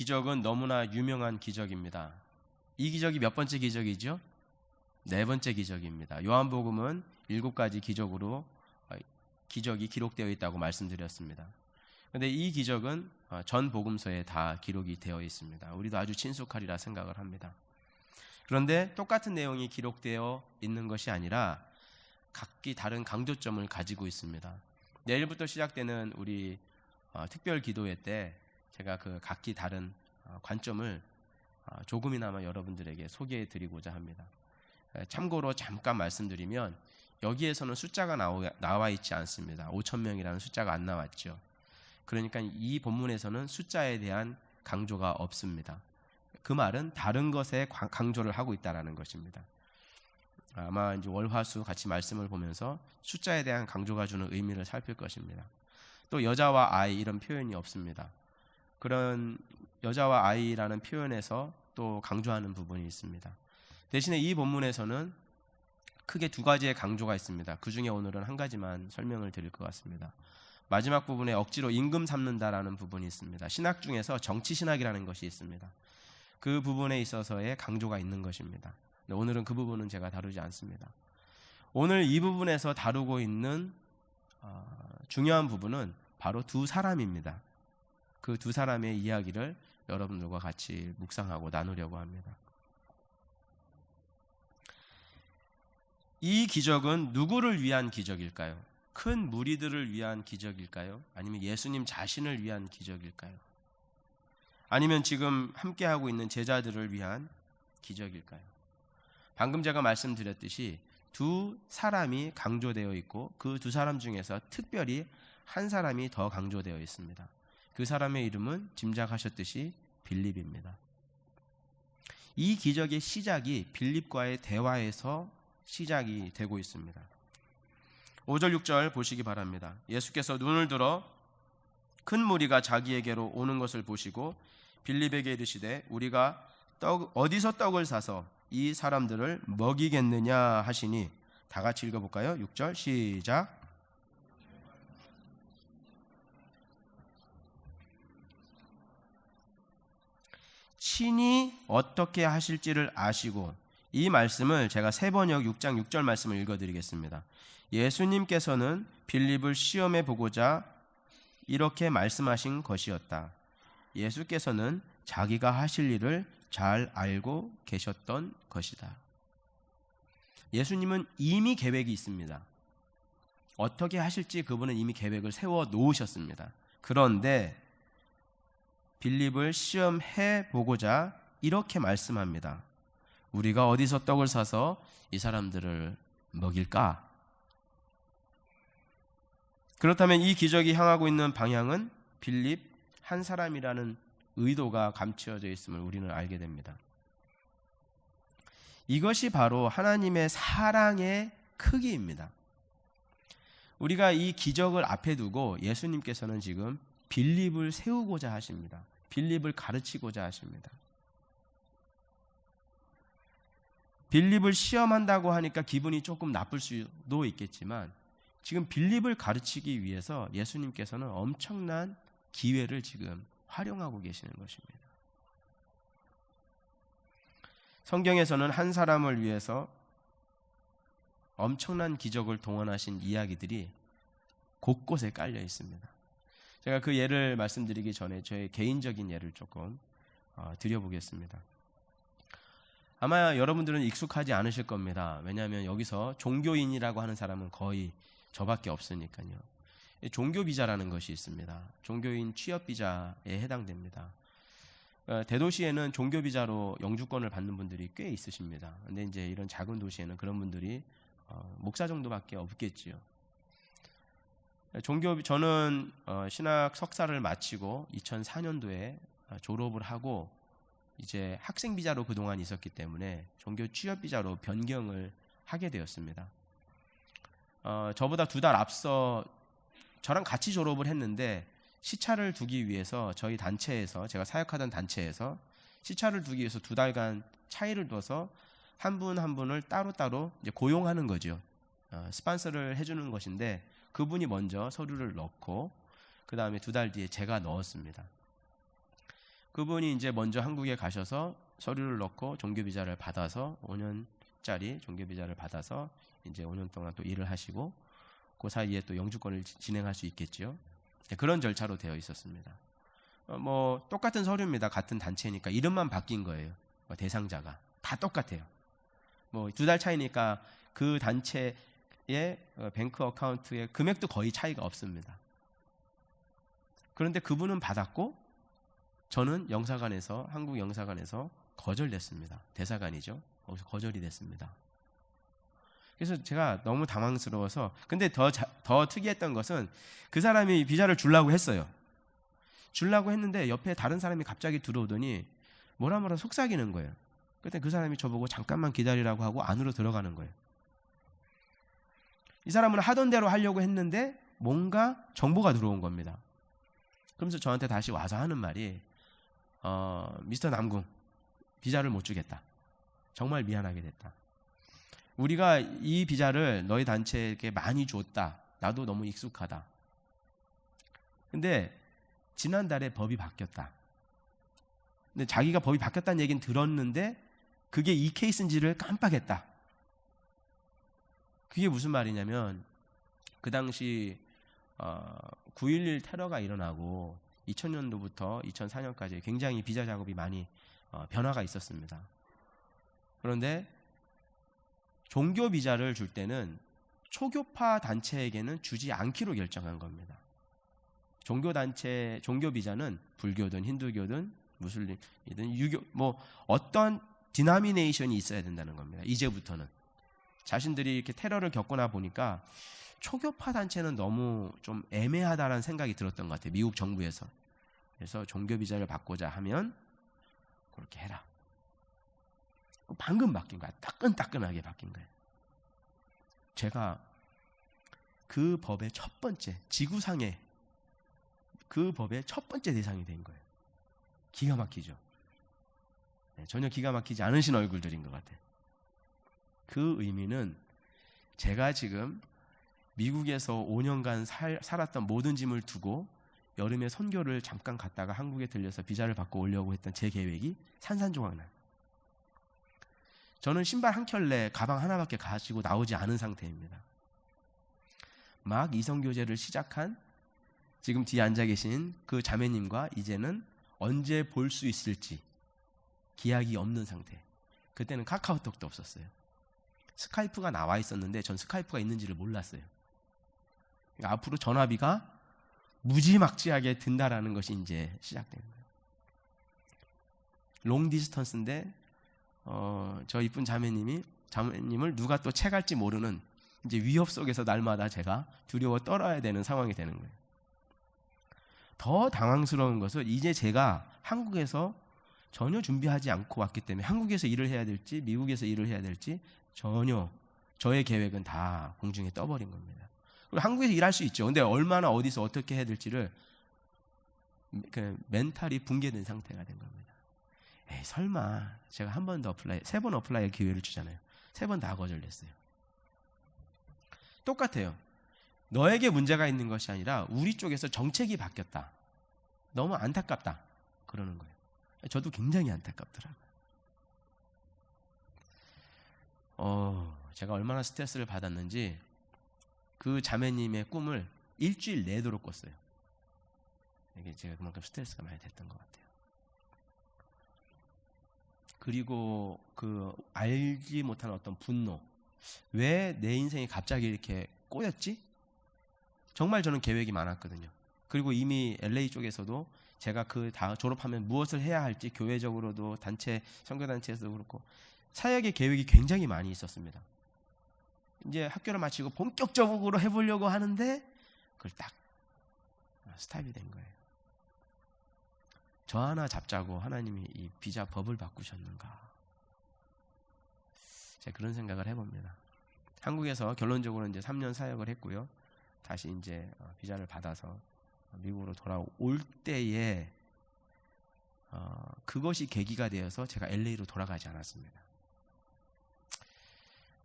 기적은 너무나 유명한 기적입니다. 이 기적이 몇 번째 기적이죠? 네 번째 기적입니다. 요한복음은 7가지 기적이 기록되어 있다고 말씀드렸습니다. 그런데 이 기적은 전 복음서에 다 기록이 되어 있습니다. 우리도 아주 친숙하리라 생각을 합니다. 그런데 똑같은 내용이 기록되어 있는 것이 아니라 각기 다른 강조점을 가지고 있습니다. 내일부터 시작되는 우리 특별 기도회 때 제가 그 각기 다른 관점을 조금이나마 여러분들에게 소개해 드리고자 합니다. 참고로 잠깐 말씀드리면 여기에서는 숫자가 나와 있지 않습니다. 5,000명이라는 숫자가 안 나왔죠. 그러니까 이 본문에서는 숫자에 대한 강조가 없습니다. 그 말은 다른 것에 강조를 하고 있다는 것입니다. 아마 이제 월화수 같이 말씀을 보면서 숫자에 대한 강조가 주는 의미를 살필 것입니다. 또 여자와 아이 이런 표현이 없습니다. 그런 여자와 아이라는 표현에서 또 강조하는 부분이 있습니다. 대신에 이 본문에서는 크게 2가지의 강조가 있습니다. 그 중에 오늘은 한 가지만 설명을 드릴 것 같습니다. 마지막 부분에 억지로 임금 삼는다라는 부분이 있습니다. 신학 중에서 정치신학이라는 것이 있습니다. 그 부분에 있어서의 강조가 있는 것입니다. 오늘은 그 부분은 제가 다루지 않습니다. 오늘 이 부분에서 다루고 있는 중요한 부분은 바로 2사람입니다. 그 2사람의 이야기를 여러분들과 같이 묵상하고 나누려고 합니다. 이 기적은 누구를 위한 기적일까요? 큰 무리들을 위한 기적일까요? 아니면 예수님 자신을 위한 기적일까요? 아니면 지금 함께하고 있는 제자들을 위한 기적일까요? 방금 제가 말씀드렸듯이 2사람이 강조되어 있고 그 2사람 중에서 특별히 한 사람이 더 강조되어 있습니다. 그 사람의 이름은 짐작하셨듯이 빌립입니다. 이 기적의 시작이 빌립과의 대화에서 시작이 되고 있습니다. 5절 6절 보시기 바랍니다. 예수께서 눈을 들어 큰 무리가 자기에게로 오는 것을 보시고 빌립에게 이르시되 우리가 어디서 떡을 사서 이 사람들을 먹이겠느냐 하시니, 다 같이 읽어볼까요? 6절 시작. 친히 어떻게 하실지를 아시고, 이 말씀을 제가 세번역 6장 6절 말씀을 읽어드리겠습니다. 예수님께서는 빌립을 시험해 보고자 이렇게 말씀하신 것이었다. 예수께서는 자기가 하실 일을 잘 알고 계셨던 것이다. 예수님은 이미 계획이 있습니다. 어떻게 하실지 그분은 이미 계획을 세워 놓으셨습니다. 그런데 빌립을 시험해 보고자 이렇게 말씀합니다. 우리가 어디서 떡을 사서 이 사람들을 먹일까? 그렇다면 이 기적이 향하고 있는 방향은 빌립 한 사람이라는 의도가 감추어져 있음을 우리는 알게 됩니다. 이것이 바로 하나님의 사랑의 크기입니다. 우리가 이 기적을 앞에 두고 예수님께서는 지금 빌립을 세우고자 하십니다. 빌립을 가르치고자 하십니다. 빌립을 시험한다고 하니까 기분이 조금 나쁠 수도 있겠지만 지금 빌립을 가르치기 위해서 예수님께서는 엄청난 기회를 지금 활용하고 계시는 것입니다. 성경에서는 한 사람을 위해서 엄청난 기적을 동원하신 이야기들이 곳곳에 깔려 있습니다. 제가 그 예를 말씀드리기 전에 저의 개인적인 예를 조금 드려보겠습니다. 아마 여러분들은 익숙하지 않으실 겁니다. 왜냐하면 여기서 종교인이라고 하는 사람은 거의 저밖에 없으니까요. 종교비자라는 것이 있습니다. 종교인 취업비자에 해당됩니다. 대도시에는 종교비자로 영주권을 받는 분들이 꽤 있으십니다. 근데 이제 이런 작은 도시에는 그런 분들이 목사 정도밖에 없겠지요. 저는 신학 석사를 마치고 2004년도에 졸업을 하고 이제 학생 비자로 그동안 있었기 때문에 종교 취업 비자로 변경을 하게 되었습니다. 저보다 2달 앞서 저랑 같이 졸업을 했는데 시차를 두기 위해서 저희 단체에서, 제가 사역하던 단체에서 시차를 두기 위해서 2달간 차이를 둬서 한 분 한 분을 따로따로 이제 고용하는 거죠. 스폰서를 해주는 것인데 그분이 먼저 서류를 넣고 그 다음에 2달 뒤에 제가 넣었습니다. 그분이 이제 먼저 한국에 가셔서 서류를 넣고 종교 비자를 받아서 5년짜리 종교 비자를 받아서 이제 5년 동안 또 일을 하시고 그 사이에 또 영주권을 진행할 수 있겠죠. 그런 절차로 되어 있었습니다. 뭐 똑같은 서류입니다. 같은 단체니까 이름만 바뀐 거예요. 대상자가 다 똑같아요. 뭐 2달 차이니까 그 단체의 뱅크 어카운트의 금액도 거의 차이가 없습니다. 그런데 그분은 받았고 저는 영사관에서 한국 영사관에서 거절됐습니다. 대사관이죠. 거기서 거절이 됐습니다. 그래서 제가 너무 당황스러워서 근데 더 특이했던 것은 그 사람이 비자를 주려고 했어요. 주려고 했는데 옆에 다른 사람이 갑자기 들어오더니 뭐라 속삭이는 거예요. 그때 그 사람이 저보고 잠깐만 기다리라고 하고 안으로 들어가는 거예요. 이 사람은 하던 대로 하려고 했는데 뭔가 정보가 들어온 겁니다. 그러면서 저한테 다시 와서 하는 말이 미스터 남궁 비자를 못 주겠다. 정말 미안하게 됐다. 우리가 이 비자를 너희 단체에게 많이 줬다. 나도 너무 익숙하다. 근데 지난달에 법이 바뀌었다. 근데 자기가 법이 바뀌었다는 얘기는 들었는데 그게 이 케이스인지를 깜빡했다. 그게 무슨 말이냐면 그 당시 9.11 테러가 일어나고 2000년도부터 2004년까지 굉장히 비자 작업이 많이 변화가 있었습니다. 그런데 종교 비자를 줄 때는 초교파 단체에게는 주지 않기로 결정한 겁니다. 종교 단체, 종교 비자는 불교든 힌두교든 무슬림이든 유교 뭐 어떤 디나미네이션이 있어야 된다는 겁니다. 이제부터는 자신들이 이렇게 테러를 겪거나 보니까 초교파 단체는 너무 좀 애매하다라는 생각이 들었던 것 같아요. 미국 정부에서. 그래서 종교 비자를 받고자 하면 그렇게 해라. 방금 바뀐 거야. 따끈따끈하게 바뀐 거예요. 제가 그 법의 첫 번째, 지구상의 그 법의 첫 번째 대상이 된 거예요. 기가 막히죠. 네, 전혀 기가 막히지 않으신 얼굴들인 것 같아요. 그 의미는 제가 지금 미국에서 5년간 살았던 모든 짐을 두고 여름에 선교를 잠깐 갔다가 한국에 들려서 비자를 받고 오려고 했던 제 계획이 산산조각 나요. 저는 신발 한 켤레, 가방 하나밖에 가지고 나오지 않은 상태입니다. 막 이성교제를 시작한 지금 뒤에 앉아 계신 그 자매님과 이제는 언제 볼 수 있을지 기약이 없는 상태. 그때는 카카오톡도 없었어요. 스카이프가 나와 있었는데 전 스카이프가 있는지를 몰랐어요. 그러니까 앞으로 전화비가 무지막지하게 든다라는 것이 이제 시작된 거예요. 롱 디스턴스인데 저 이쁜 자매님을 누가 또 채갈지 모르는 이제 위협 속에서 날마다 제가 두려워 떨어야 되는 상황이 되는 거예요. 더 당황스러운 것은 이제 제가 한국에서 전혀 준비하지 않고 왔기 때문에 한국에서 일을 해야 될지 미국에서 일을 해야 될지 전혀 저의 계획은 다 공중에 떠버린 겁니다. 그리고 한국에서 일할 수 있죠. 근데 얼마나 어디서 어떻게 해야 될지를 멘탈이 붕괴된 상태가 된 겁니다. 에이, 설마 제가 한 번 더 세 번 어플라이 기회를 주잖아요. 3번 다 거절됐어요. 똑같아요. 너에게 문제가 있는 것이 아니라 우리 쪽에서 정책이 바뀌었다. 너무 안타깝다. 그러는 거예요. 저도 굉장히 안타깝더라고요. 제가 얼마나 스트레스를 받았는지 그 자매님의 꿈을 일주일 내도록 꿨어요. 이게 제가 그만큼 스트레스가 많이 됐던 것 같아요. 그리고 그 알지 못한 어떤 분노, 왜 내 인생이 갑자기 이렇게 꼬였지? 정말 저는 계획이 많았거든요. 그리고 이미 LA 쪽에서도 제가 그 다 졸업하면 무엇을 해야 할지 교회적으로도 단체, 선교단체에서도 그렇고 사역의 계획이 굉장히 많이 있었습니다. 이제 학교를 마치고 본격적으로 해보려고 하는데 그걸 딱 스탑이 된 거예요. 저 하나 잡자고 하나님이 이 비자 법을 바꾸셨는가? 제가 그런 생각을 해봅니다. 한국에서 결론적으로 이제 3년 사역을 했고요. 다시 이제 비자를 받아서 미국으로 돌아올 때에 그것이 계기가 되어서 제가 LA로 돌아가지 않았습니다.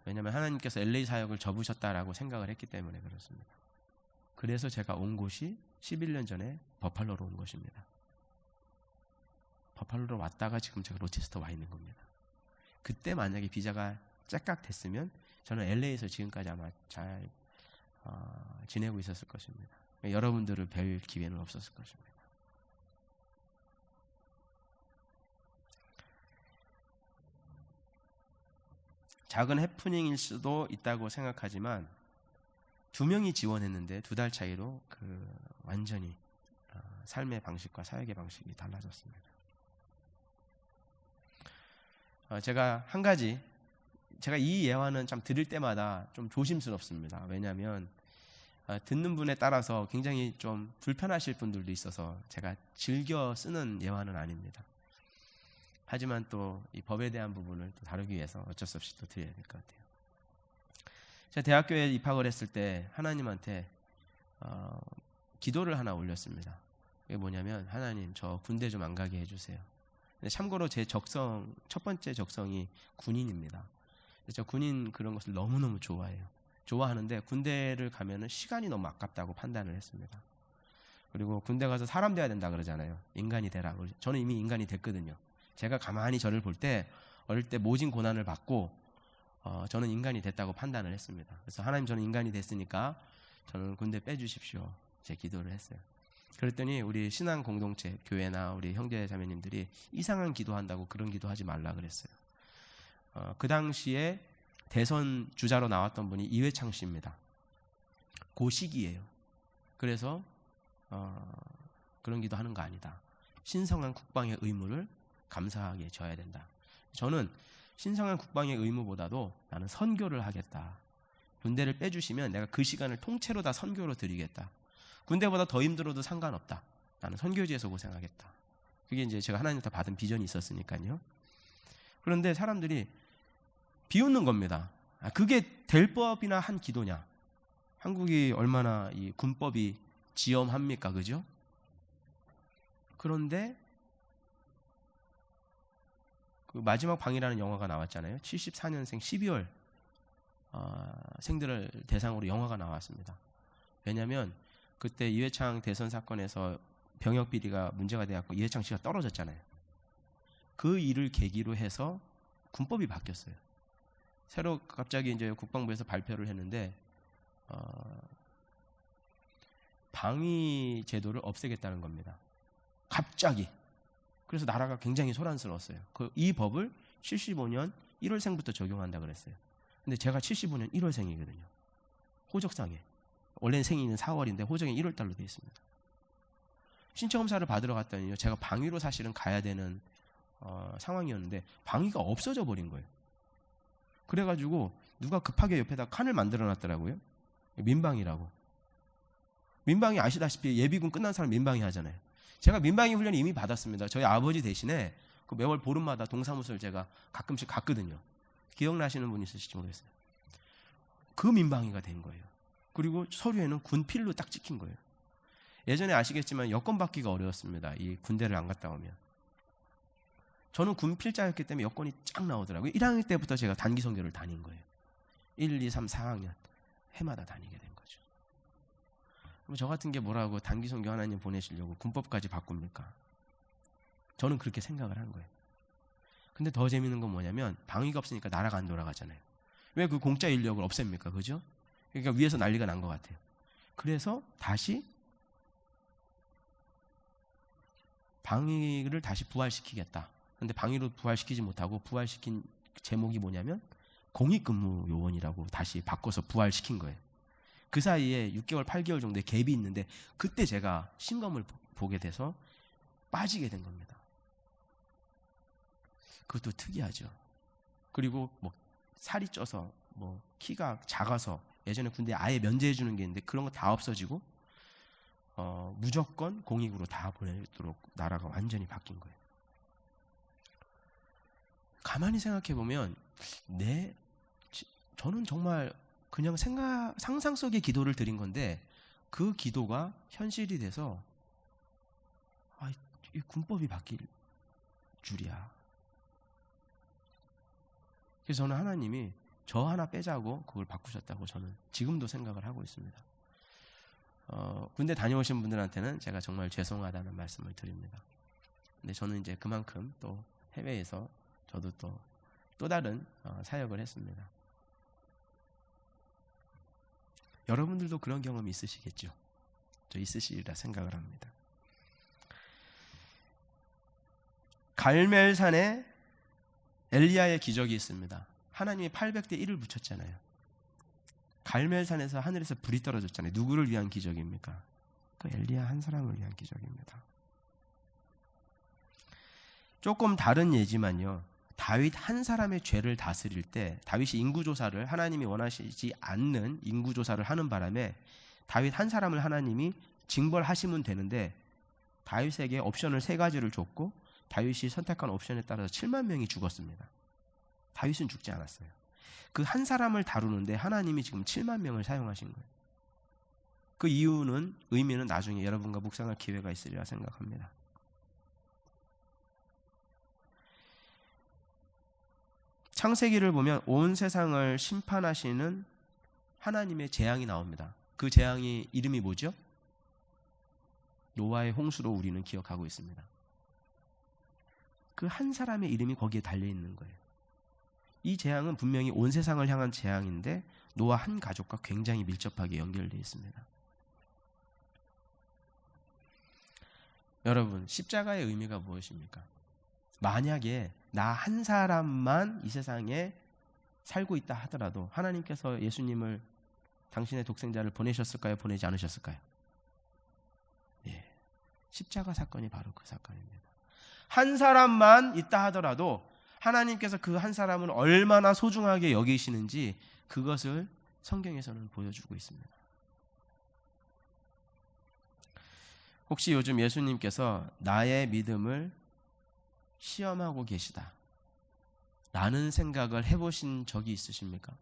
왜냐하면 하나님께서 LA 사역을 접으셨다라고 생각을 했기 때문에 그렇습니다. 그래서 제가 온 곳이 11년 전에 버팔로로 온 것입니다. 버팔로로 왔다가 지금 제가 로체스터 와 있는 겁니다. 그때 만약에 비자가 짝깍 됐으면 저는 LA에서 지금까지 아마 잘 지내고 있었을 것입니다. 여러분들을 뵐 기회는 없었을 것입니다. 작은 해프닝일 수도 있다고 생각하지만 2명이 지원했는데 2달 차이로 완전히 삶의 방식과 사역의 방식이 달라졌습니다. 제가 한 가지, 제가 이 예화는 참 들을 때마다 좀 조심스럽습니다. 왜냐하면 듣는 분에 따라서 굉장히 좀 불편하실 분들도 있어서 제가 즐겨 쓰는 예화는 아닙니다. 하지만 또 이 법에 대한 부분을 또 다루기 위해서 어쩔 수 없이 또 드려야 될 것 같아요. 제가 대학교에 입학을 했을 때 하나님한테 기도를 하나 올렸습니다. 그게 뭐냐면, 하나님 저 군대 좀 안 가게 해주세요. 근데 참고로 제 첫 번째 적성이 군인입니다. 저 군인 그런 것을 너무너무 좋아해요. 좋아하는데 군대를 가면은 시간이 너무 아깝다고 판단을 했습니다. 그리고 군대 가서 사람 돼야 된다 그러잖아요. 인간이 되라. 저는 이미 인간이 됐거든요. 제가 가만히 저를 볼 때 어릴 때 모진 고난을 받고 저는 인간이 됐다고 판단을 했습니다. 그래서 하나님, 저는 인간이 됐으니까 저는 군대 빼주십시오. 제 기도를 했어요. 그랬더니 우리 신앙 공동체, 교회나 우리 형제 자매님들이 이상한 기도한다고 그런 기도하지 말라 그랬어요. 그 당시에 대선 주자로 나왔던 분이 이회창 씨입니다. 그 시기예요. 그래서 그런 기도하는 거 아니다. 신성한 국방의 의무를 감사하게 져야 된다. 저는 신성한 국방의 의무보다도 나는 선교를 하겠다. 군대를 빼주시면 내가 그 시간을 통째로 다 선교로 드리겠다. 군대보다 더 힘들어도 상관없다. 나는 선교지에서 고생하겠다. 그게 이제 제가 하나님부터 받은 비전이 있었으니까요. 그런데 사람들이 비웃는 겁니다. 그게 될 법이나 한 기도냐? 한국이 얼마나 이 군법이 지엄합니까, 그죠? 그런데 그 마지막 방이라는 영화가 나왔잖아요. 74년생 12월 생들을 대상으로 영화가 나왔습니다. 왜냐하면 그때 이회창 대선 사건에서 병역 비리가 문제가 되었고 이회창 씨가 떨어졌잖아요. 그 일을 계기로 해서 군법이 바뀌었어요. 새로 갑자기 이제 국방부에서 발표를 했는데 방위 제도를 없애겠다는 겁니다. 갑자기. 그래서 나라가 굉장히 소란스러웠어요. 이 법을 75년 1월생부터 적용한다 그랬어요. 근데 제가 75년 1월생이거든요. 호적상에. 원래는 생일은 4월인데 호적이 1월달로 되어 있습니다. 신체검사를 받으러 갔더니 제가 방위로 사실은 가야 되는 상황이었는데 방위가 없어져 버린 거예요. 그래가지고 누가 급하게 옆에다 칸을 만들어 놨더라고요. 민방위라고. 민방위 아시다시피 예비군 끝난 사람 민방위 하잖아요. 제가 민방위 훈련을 이미 받았습니다. 저희 아버지 대신에 그 매월 보름마다 동사무소를 제가 가끔씩 갔거든요. 기억나시는 분 있으실지 모르겠어요. 그 민방위가 된 거예요. 그리고 서류에는 군필로 딱 찍힌 거예요. 예전에 아시겠지만 여권 받기가 어려웠습니다. 이 군대를 안 갔다 오면. 저는 군필자였기 때문에 여권이 쫙 나오더라고요. 1학년 때부터 제가 단기 선교를 다닌 거예요. 1, 2, 3, 4학년 해마다 다니게 된 거죠. 그럼 저 같은 게 뭐라고 단기 선교 하나님 보내시려고 군법까지 바꿉니까? 저는 그렇게 생각을 한 거예요. 근데 더 재밌는 건 뭐냐면 방위가 없으니까 나라가 안 돌아가잖아요. 왜 그 공짜 인력을 없앱니까? 그죠? 그러니까 위에서 난리가 난 것 같아요. 그래서 다시 방위를 다시 부활시키겠다. 근데 방위로 부활시키지 못하고 부활시킨 제목이 뭐냐면 공익근무 요원이라고 다시 바꿔서 부활시킨 거예요. 그 사이에 6개월, 8개월 정도의 갭이 있는데 그때 제가 신검을 보게 돼서 빠지게 된 겁니다. 그것도 특이하죠. 그리고 뭐 살이 쪄서 뭐 키가 작아서 예전에 군대에 아예 면제해 주는 게 있는데 그런 거 다 없어지고 무조건 공익으로 다 보내도록 나라가 완전히 바뀐 거예요. 가만히 생각해 보면 저는 정말 그냥 상상 속의 기도를 드린 건데 그 기도가 현실이 돼서 이 군법이 바뀔 줄이야. 그래서 저는 하나님이 저 하나 빼자고 그걸 바꾸셨다고 저는 지금도 생각을 하고 있습니다. 군대 다녀오신 분들한테는 제가 정말 죄송하다는 말씀을 드립니다. 근데 저는 이제 그만큼 또 해외에서 저도 또 다른 사역을 했습니다. 여러분들도 그런 경험이 있으시겠죠? 저 있으시리라 생각을 합니다. 갈멜산에 엘리야의 기적이 있습니다. 하나님이 800대 1을 붙였잖아요. 갈멜산에서 하늘에서 불이 떨어졌잖아요. 누구를 위한 기적입니까? 그 엘리야 한 사람을 위한 기적입니다. 조금 다른 예지만요. 다윗 한 사람의 죄를 다스릴 때 다윗이 인구조사를 하나님이 원하시지 않는 인구조사를 하는 바람에 다윗 한 사람을 하나님이 징벌하시면 되는데 다윗에게 옵션을 3가지를 줬고 다윗이 선택한 옵션에 따라서 7만 명이 죽었습니다. 다윗은 죽지 않았어요. 그 한 사람을 다루는데 하나님이 지금 7만 명을 사용하신 거예요. 그 이유는 의미는 나중에 여러분과 묵상할 기회가 있으리라 생각합니다. 창세기를 보면 온 세상을 심판하시는 하나님의 재앙이 나옵니다. 그 재앙이 이름이 뭐죠? 노아의 홍수로 우리는 기억하고 있습니다. 그 한 사람의 이름이 거기에 달려있는 거예요. 이 재앙은 분명히 온 세상을 향한 재앙인데 노아 한 가족과 굉장히 밀접하게 연결되어 있습니다. 여러분, 십자가의 의미가 무엇입니까? 만약에 나 한 사람만 이 세상에 살고 있다 하더라도 하나님께서 예수님을 당신의 독생자를 보내셨을까요? 보내지 않으셨을까요? 예, 십자가 사건이 바로 그 사건입니다. 한 사람만 있다 하더라도 하나님께서 그 한 사람을 얼마나 소중하게 여기시는지 그것을 성경에서는 보여주고 있습니다. 혹시 요즘 예수님께서 나의 믿음을 시험하고 계시다 라는 생각을 해보신 적이 있으십니까?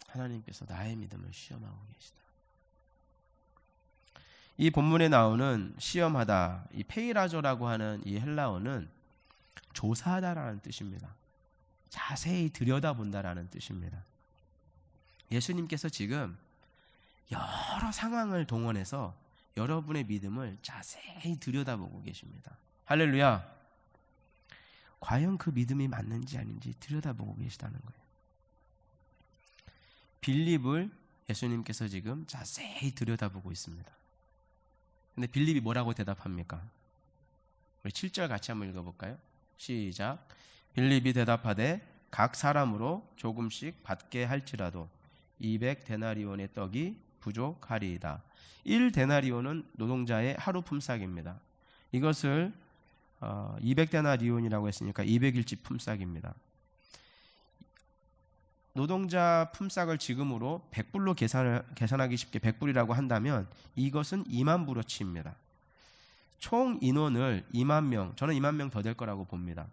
하나님께서 나의 믿음을 시험하고 계시다. 이 본문에 나오는 시험하다, 이 페이라조라고 하는 이 헬라어는 조사하다라는 뜻입니다. 자세히 들여다본다라는 뜻입니다. 예수님께서 지금 여러 상황을 동원해서 여러분의 믿음을 자세히 들여다보고 계십니다. 할렐루야. 과연 그 믿음이 맞는지 아닌지 들여다보고 계시다는 거예요. 빌립을 예수님께서 지금 자세히 들여다보고 있습니다. 근데 빌립이 뭐라고 대답합니까? 우리 7절 같이 한번 읽어볼까요? 시작. 빌립이 대답하되 각 사람으로 조금씩 받게 할지라도 200데나리온의 떡이 부족하리이다. 1데나리온은 노동자의 하루 품삯입니다. 이것을 200데나리온이라고 했으니까 200일치 품삯입니다. 노동자 품삯을 지금으로 100불로 계산하기 쉽게 100불이라고 한다면 이것은 2만 불어치입니다. 총 인원을 2만 명, 저는 2만 명 더 될 거라고 봅니다.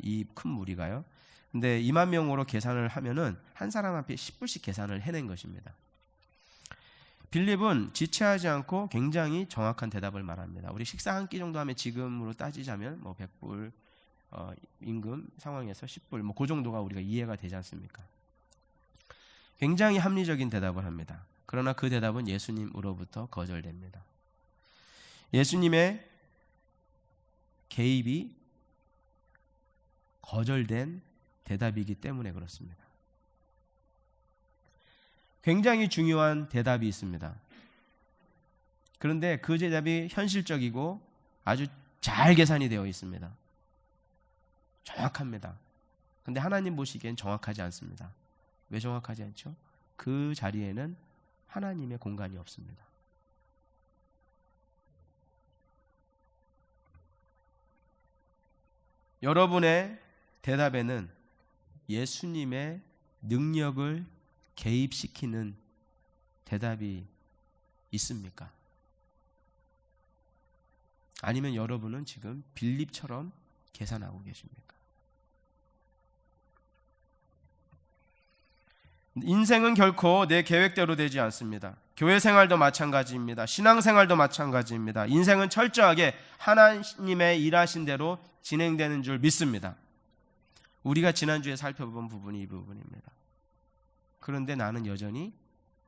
이 큰 무리가요. 근데 2만 명으로 계산을 하면은 한 사람 앞에 10불씩 계산을 해낸 것입니다. 빌립은 지체하지 않고 굉장히 정확한 대답을 말합니다. 우리 식사 한 끼 정도 하면 지금으로 따지자면 뭐 100불 임금 상황에서 10불 뭐 그 정도가 우리가 이해가 되지 않습니까? 굉장히 합리적인 대답을 합니다. 그러나 그 대답은 예수님으로부터 거절됩니다. 예수님의 개입이 거절된 대답이기 때문에 그렇습니다. 굉장히 중요한 대답이 있습니다. 그런데 그 대답이 현실적이고 아주 잘 계산이 되어 있습니다. 정확합니다. 그런데 하나님 보시기엔 정확하지 않습니다. 왜 정확하지 않죠? 그 자리에는 하나님의 공간이 없습니다. 여러분의 대답에는 예수님의 능력을 개입시키는 대답이 있습니까? 아니면 여러분은 지금 빌립처럼 계산하고 계십니까? 인생은 결코 내 계획대로 되지 않습니다. 교회 생활도 마찬가지입니다. 신앙 생활도 마찬가지입니다. 인생은 철저하게 하나님의 일하신 대로 진행되는 줄 믿습니다. 우리가 지난주에 살펴본 부분이 이 부분입니다. 그런데 나는 여전히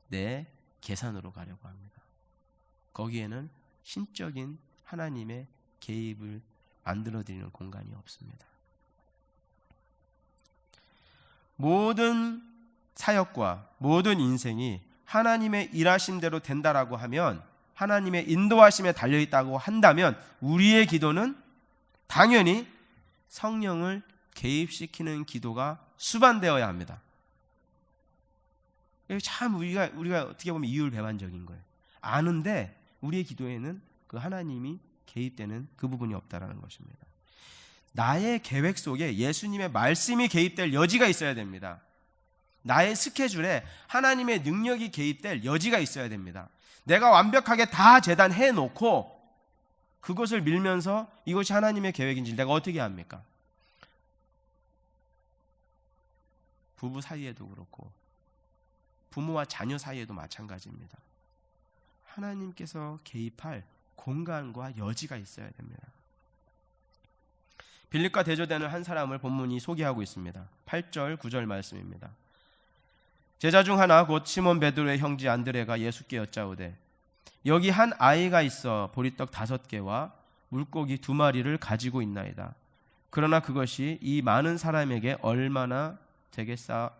내 계산으로 가려고 합니다. 거기에는 신적인 하나님의 개입을 만들어드리는 공간이 없습니다. 모든 사역과 모든 인생이 하나님의 일하심대로 된다라고 하면, 하나님의 인도하심에 달려있다고 한다면 우리의 기도는 당연히 성령을 개입시키는 기도가 수반되어야 합니다. 참 우리가 어떻게 보면 이율배반적인 거예요. 아는데 우리의 기도에는 그 하나님이 개입되는 그 부분이 없다라는 것입니다. 나의 계획 속에 예수님의 말씀이 개입될 여지가 있어야 됩니다. 나의 스케줄에 하나님의 능력이 개입될 여지가 있어야 됩니다. 내가 완벽하게 다 재단해 놓고 그것을 밀면서 이것이 하나님의 계획인지 내가 어떻게 합니까? 부부 사이에도 그렇고 부모와 자녀 사이에도 마찬가지입니다. 하나님께서 개입할 공간과 여지가 있어야 됩니다. 빌립과 대조되는 한 사람을 본문이 소개하고 있습니다. 8절 9절 말씀입니다. 제자 중 하나 곧 시몬 베드로의 형제 안드레가 예수께 여짜오되 여기 한 아이가 있어 보리떡 5개와 물고기 2마리를 가지고 있나이다. 그러나 그것이 이 많은 사람에게 얼마나 되겠사옵나이까.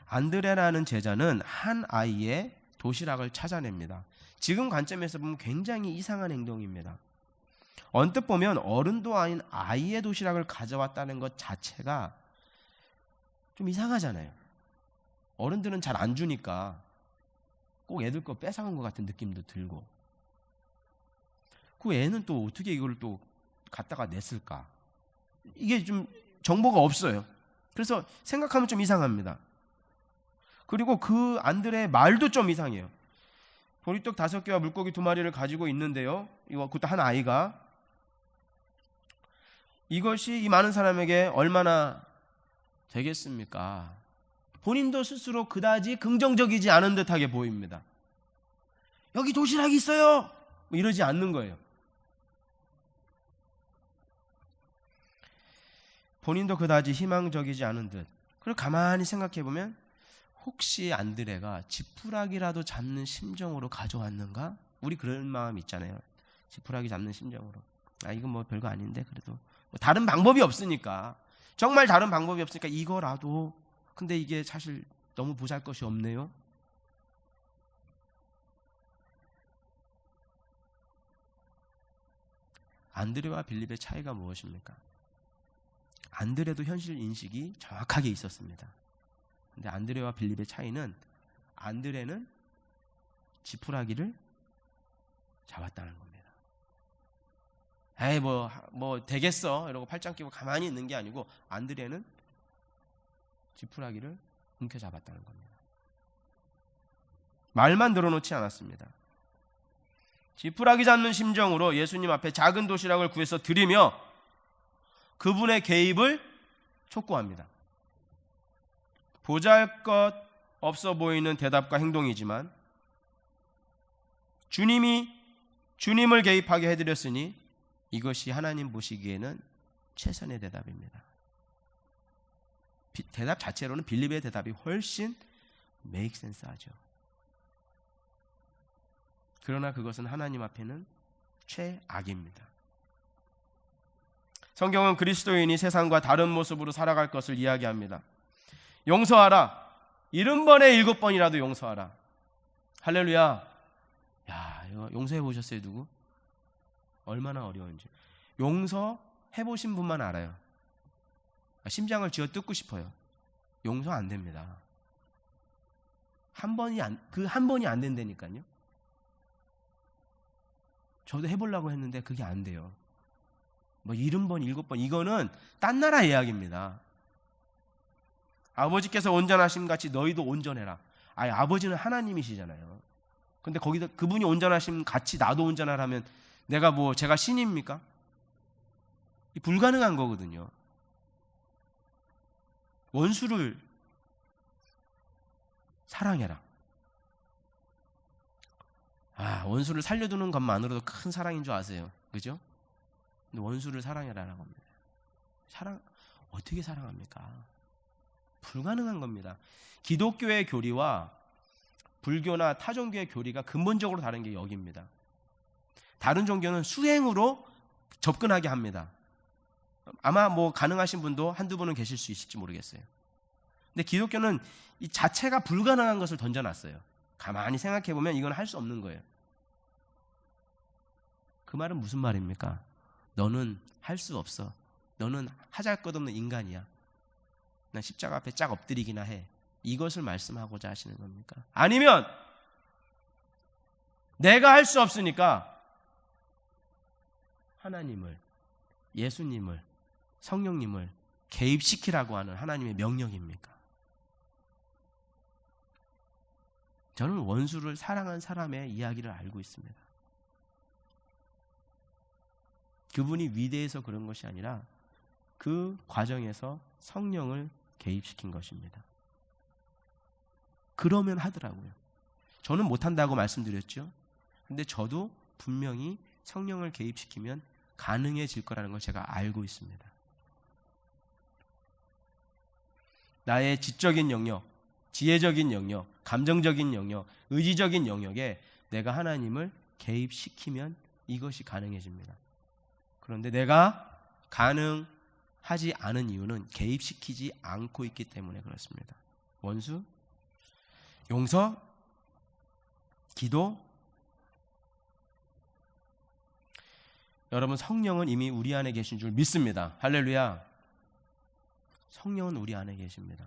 안드레라는 제자는 한 아이의 도시락을 찾아냅니다. 지금 관점에서 보면 굉장히 이상한 행동입니다. 언뜻 보면 어른도 아닌 아이의 도시락을 가져왔다는 것 자체가 좀 이상하잖아요. 어른들은 잘 안 주니까 꼭 애들 거 뺏어간 것 같은 느낌도 들고, 그 애는 또 어떻게 이걸 또 갖다가 냈을까? 이게 좀 정보가 없어요. 그래서 생각하면 좀 이상합니다. 그리고 그 안드레의 말도 좀 이상해요. 보리떡 5개와 물고기 2마리를 가지고 있는데요, 그것도 한 아이가, 이것이 이 많은 사람에게 얼마나 되겠습니까? 본인도 스스로 그다지 긍정적이지 않은 듯하게 보입니다. 여기 도시락이 있어요! 뭐 이러지 않는 거예요. 본인도 그다지 희망적이지 않은 듯. 그리고 가만히 생각해보면 혹시 안드레가 지푸라기라도 잡는 심정으로 가져왔는가? 우리 그런 마음 있잖아요. 지푸라기 잡는 심정으로. 이건 뭐 별거 아닌데 그래도 뭐 다른 방법이 없으니까, 정말 다른 방법이 없으니까 이거라도. 근데 이게 사실 너무 보잘것이 없네요. 안드레와 빌립의 차이가 무엇입니까? 안드레도 현실 인식이 정확하게 있었습니다. 근데 안드레와 빌립의 차이는, 안드레는 지푸라기를 잡았다는 겁니다. 에이 뭐 되겠어 이러고 팔짱 끼고 가만히 있는 게 아니고, 안드레는 지푸라기를 움켜잡았다는 겁니다. 말만 늘어놓지 않았습니다. 지푸라기 잡는 심정으로 예수님 앞에 작은 도시락을 구해서 드리며 그분의 개입을 촉구합니다. 보잘것 없어 보이는 대답과 행동이지만 주님을 개입하게 해드렸으니 이것이 하나님 보시기에는 최선의 대답입니다. 대답 자체로는 빌립의 대답이 훨씬 메이크 센스 하죠. 그러나 그것은 하나님 앞에는 최악입니다. 성경은 그리스도인이 세상과 다른 모습으로 살아갈 것을 이야기합니다. 용서하라. 70번에 7번이라도 용서하라. 할렐루야. 야, 이거 용서해 보셨어요, 누구? 얼마나 어려운지. 용서해 보신 분만 알아요. 심장을 쥐어 뜯고 싶어요. 용서 안 됩니다. 한 번이 안 된다니까요. 저도 해보려고 했는데 그게 안 돼요. 뭐 70번, 7번, 이거는 딴 나라 이야기입니다. 아버지께서 온전하심 같이 너희도 온전해라. 아버지는 하나님이시잖아요. 근데 거기다 그분이 온전하심 같이 나도 온전하라면 제가 신입니까? 불가능한 거거든요. 원수를 사랑해라. 원수를 살려두는 것만으로도 큰 사랑인 줄 아세요. 그죠? 근데 원수를 사랑해라라고 합니다. 어떻게 사랑합니까? 불가능한 겁니다. 기독교의 교리와 불교나 타 종교의 교리가 근본적으로 다른 게 여기입니다. 다른 종교는 수행으로 접근하게 합니다. 아마 뭐 가능하신 분도 한두 분은 계실 수 있을지 모르겠어요. 근데 기독교는 이 자체가 불가능한 것을 던져놨어요. 가만히 생각해보면 이건 할 수 없는 거예요. 그 말은 무슨 말입니까? 너는 할 수 없어. 너는 하잘것없는 인간이야. 난 십자가 앞에 쫙 엎드리기나 해. 이것을 말씀하고자 하시는 겁니까? 아니면 내가 할 수 없으니까 하나님을, 예수님을, 성령님을 개입시키라고 하는 하나님의 명령입니까? 저는 원수를 사랑한 사람의 이야기를 알고 있습니다. 그분이 위대해서 그런 것이 아니라 그 과정에서 성령을 개입시킨 것입니다. 그러면 하더라고요. 저는 못한다고 말씀드렸죠. 근데 저도 분명히 성령을 개입시키면 가능해질 거라는 걸 제가 알고 있습니다. 나의 지적인 영역, 지혜적인 영역, 감정적인 영역, 의지적인 영역에 내가 하나님을 개입시키면 이것이 가능해집니다. 그런데 내가 가능하지 않은 이유는 개입시키지 않고 있기 때문에 그렇습니다. 원수, 용서, 기도. 여러분, 성령은 이미 우리 안에 계신 줄 믿습니다. 할렐루야. 성령은 우리 안에 계십니다.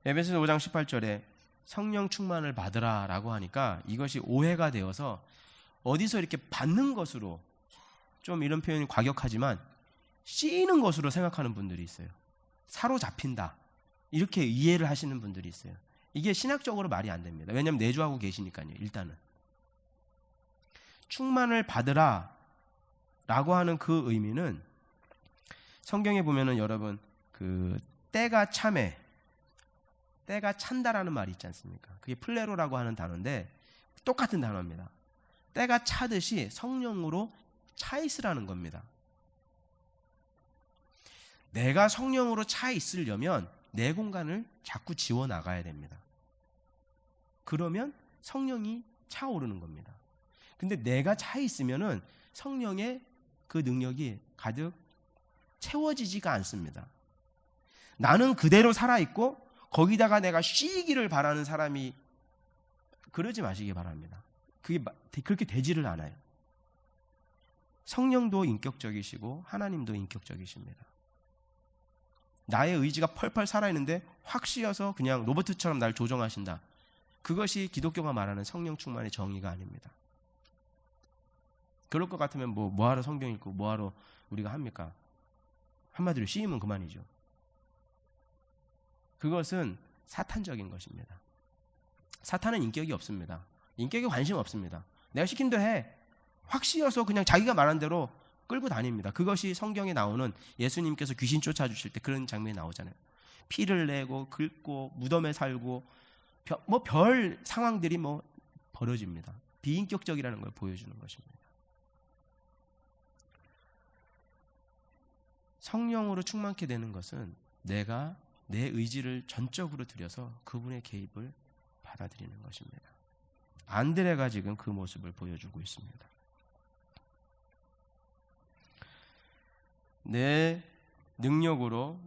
에베소서 5장 18절에 성령 충만을 받으라 라고 하니까 이것이 오해가 되어서 어디서 이렇게 받는 것으로, 좀 이런 표현이 과격하지만 씌이는 것으로 생각하는 분들이 있어요. 사로잡힌다, 이렇게 이해를 하시는 분들이 있어요. 이게 신학적으로 말이 안 됩니다. 왜냐하면 내주하고 계시니까요. 일단은 충만을 받으라 라고 하는 그 의미는 성경에 보면은 여러분 그 때가 참에, 때가 찬다라는 말이 있지 않습니까? 그게 플레로라고 하는 단어인데 똑같은 단어입니다. 때가 차듯이 성령으로 차 있으라는 겁니다. 내가 성령으로 차 있으려면 내 공간을 자꾸 지워나가야 됩니다. 그러면 성령이 차오르는 겁니다. 근데 내가 차 있으면은 성령의 그 능력이 가득 채워지지가 않습니다. 나는 그대로 살아있고 거기다가 내가 쉬기를 바라는 사람이, 그러지 마시기 바랍니다. 그게 그렇게 되지를 않아요. 성령도 인격적이시고 하나님도 인격적이십니다. 나의 의지가 펄펄 살아있는데 확 쉬어서 그냥 로봇처럼 날 조정하신다. 그것이 기독교가 말하는 성령 충만의 정의가 아닙니다. 그럴 것 같으면 뭐하러 성경 읽고 뭐하러 우리가 합니까? 한마디로 씌이면 그만이죠. 그것은 사탄적인 것입니다. 사탄은 인격이 없습니다. 인격에 관심 없습니다. 내가 시킨 대로 해. 확 씌어서 그냥 자기가 말한 대로 끌고 다닙니다. 그것이 성경에 나오는 예수님께서 귀신 쫓아주실 때 그런 장면이 나오잖아요. 피를 내고 긁고 무덤에 살고 별 상황들이 벌어집니다. 비인격적이라는 걸 보여주는 것입니다. 성령으로 충만케 되는 것은 내가 내 의지를 전적으로 들여서 그분의 개입을 받아들이는 것입니다. 안드레가 지금 그 모습을 보여주고 있습니다. 내 능력으로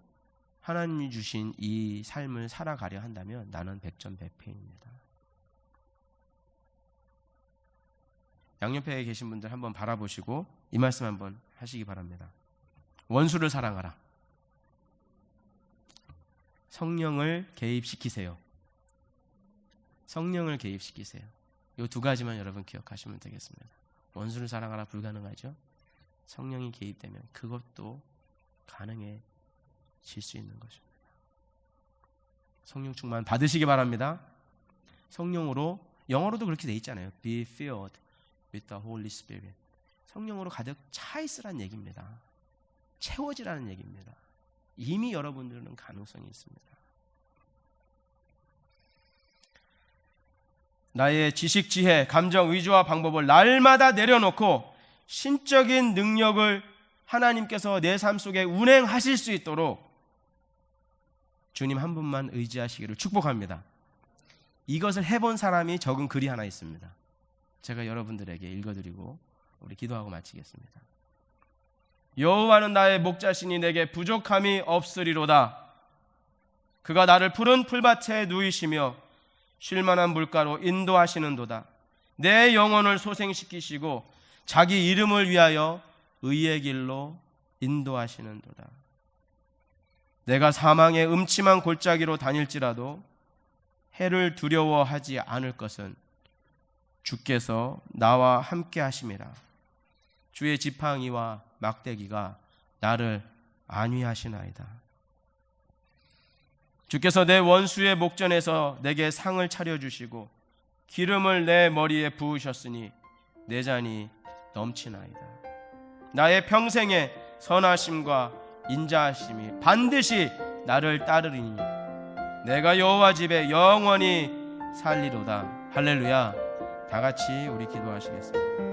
하나님이 주신 이 삶을 살아가려 한다면 나는 백전백패입니다. 양옆에 계신 분들 한번 바라보시고 이 말씀 한번 하시기 바랍니다. 원수를 사랑하라. 성령을 개입시키세요. 성령을 개입시키세요. 이 두 가지만 여러분 기억하시면 되겠습니다. 원수를 사랑하라 불가능하죠? 성령이 개입되면 그것도 가능해질 수 있는 것입니다. 성령 충만 받으시기 바랍니다. 성령으로, 영어로도 그렇게 돼 있잖아요. Be filled with the Holy Spirit. 성령으로 가득 차 있으라는 얘기입니다. 채워지라는 얘기입니다. 이미 여러분들은 가능성이 있습니다. 나의 지식, 지혜, 감정, 의지와 방법을 날마다 내려놓고 신적인 능력을 하나님께서 내 삶 속에 운행하실 수 있도록 주님 한 분만 의지하시기를 축복합니다. 이것을 해본 사람이 적은 글이 하나 있습니다. 제가 여러분들에게 읽어드리고 우리 기도하고 마치겠습니다. 여호와는 나의 목자시니 내게 부족함이 없으리로다. 그가 나를 푸른 풀밭에 누이시며 쉴만한 물가로 인도하시는도다. 내 영혼을 소생시키시고 자기 이름을 위하여 의의 길로 인도하시는도다. 내가 사망의 음침한 골짜기로 다닐지라도 해를 두려워하지 않을 것은 주께서 나와 함께 하심이라. 주의 지팡이와 막대기가 나를 안위하시나이다. 주께서 내 원수의 목전에서 내게 상을 차려주시고 기름을 내 머리에 부으셨으니 내 잔이 넘치나이다. 나의 평생의 선하심과 인자하심이 반드시 나를 따르리니 내가 여호와 집에 영원히 살리로다. 할렐루야. 다 같이 우리 기도하시겠습니다.